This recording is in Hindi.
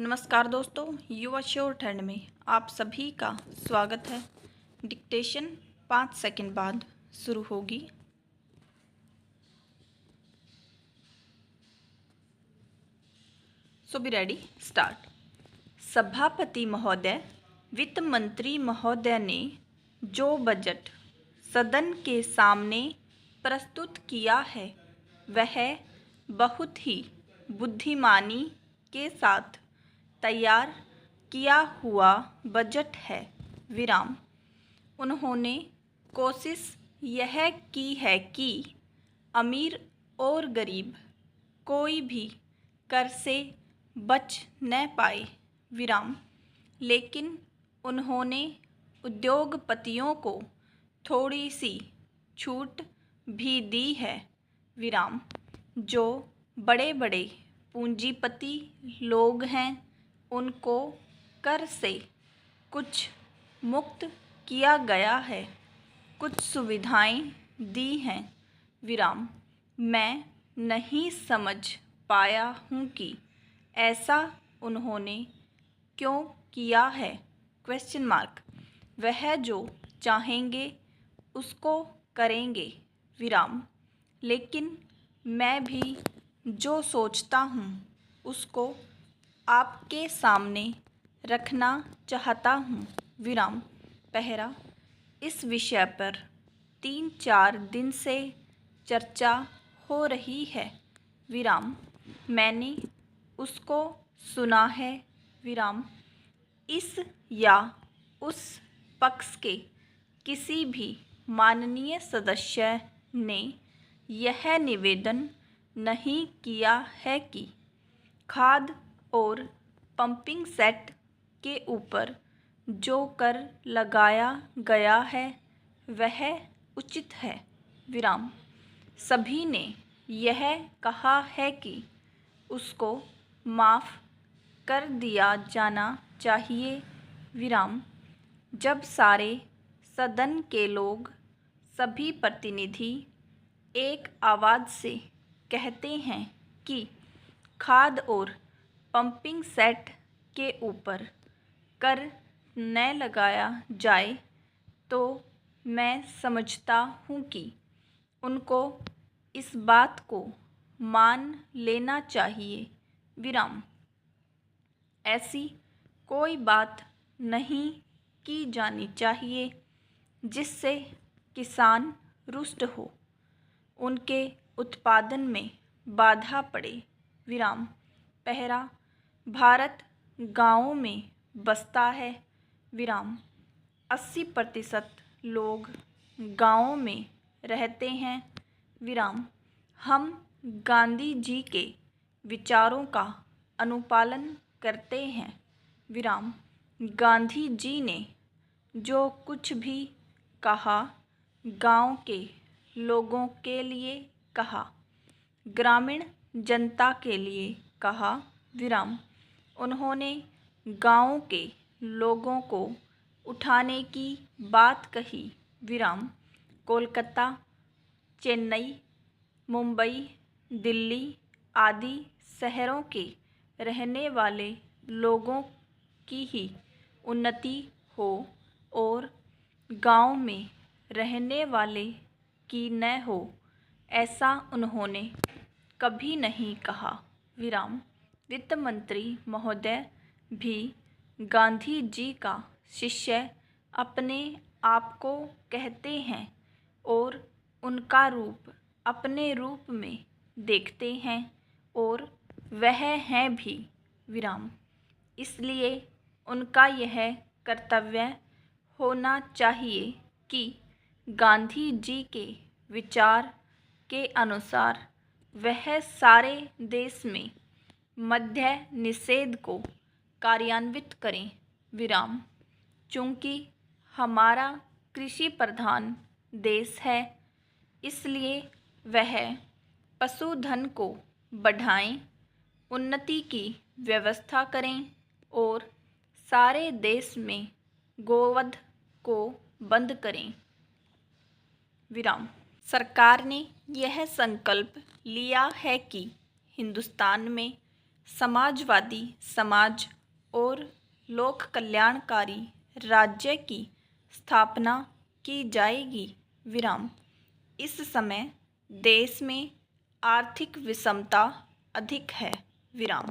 नमस्कार दोस्तों, युवा श्योर ठंड में आप सभी का स्वागत है। डिक्टेशन 5 सेकंड बाद शुरू होगी। सो बी रेडी, स्टार्ट। सभापति महोदय, वित्त मंत्री महोदय ने जो बजट सदन के सामने प्रस्तुत किया है वह बहुत ही बुद्धिमानी के साथ तैयार किया हुआ बजट है। विराम। उन्होंने कोशिश यह की है कि अमीर और गरीब कोई भी कर से बच न पाए। विराम। लेकिन उन्होंने उद्योगपतियों को थोड़ी सी छूट भी दी है। विराम। जो बड़े बड़े पूंजीपति लोग हैं उनको कर से कुछ मुक्त किया गया है, कुछ सुविधाएं दी हैं। विराम। मैं नहीं समझ पाया हूँ कि ऐसा उन्होंने क्यों किया है। Question mark. वह जो चाहेंगे उसको करेंगे। विराम। लेकिन मैं भी जो सोचता हूँ उसको आपके सामने रखना चाहता हूँ। विराम। पहला, इस विषय पर 3-4 दिन से चर्चा हो रही है। विराम। मैंने उसको सुना है। विराम। इस या उस पक्ष के किसी भी माननीय सदस्य ने यह निवेदन नहीं किया है कि खाद और पंपिंग सेट के ऊपर जो कर लगाया गया है वह उचित है। विराम। सभी ने यह कहा है कि उसको माफ़ कर दिया जाना चाहिए। विराम। जब सारे सदन के लोग, सभी प्रतिनिधि एक आवाज़ से कहते हैं कि खाद और पंपिंग सेट के ऊपर कर न लगाया जाए तो मैं समझता हूँ कि उनको इस बात को मान लेना चाहिए। विराम। ऐसी कोई बात नहीं की जानी चाहिए जिससे किसान रुष्ट हो, उनके उत्पादन में बाधा पड़े। विराम। पहला, भारत गाँवों में बसता है। विराम। 80% लोग गाँवों में रहते हैं। विराम। हम गांधी जी के विचारों का अनुपालन करते हैं। विराम। गांधी जी ने जो कुछ भी कहा गांव के लोगों के लिए कहा, ग्रामीण जनता के लिए कहा। विराम। उन्होंने गाँव के लोगों को उठाने की बात कही। विराम। कोलकाता, चेन्नई, मुंबई, दिल्ली आदि शहरों के रहने वाले लोगों की ही उन्नति हो और गांव में रहने वाले की न हो, ऐसा उन्होंने कभी नहीं कहा। विराम। वित्त मंत्री महोदय भी गांधी जी का शिष्य अपने आप को कहते हैं और उनका रूप अपने रूप में देखते हैं और वह हैं भी। विराम। इसलिए उनका यह कर्तव्य होना चाहिए कि गांधी जी के विचार के अनुसार वह सारे देश में मद्य निषेध को कार्यान्वित करें। विराम। चूँकि हमारा कृषि प्रधान देश है इसलिए वह पशुधन को बढ़ाएं, उन्नति की व्यवस्था करें और सारे देश में गोवध को बंद करें। विराम। सरकार ने यह संकल्प लिया है कि हिंदुस्तान में समाजवादी समाज और लोक कल्याणकारी राज्य की स्थापना की जाएगी विराम। इस समय देश में आर्थिक विषमता अधिक है विराम।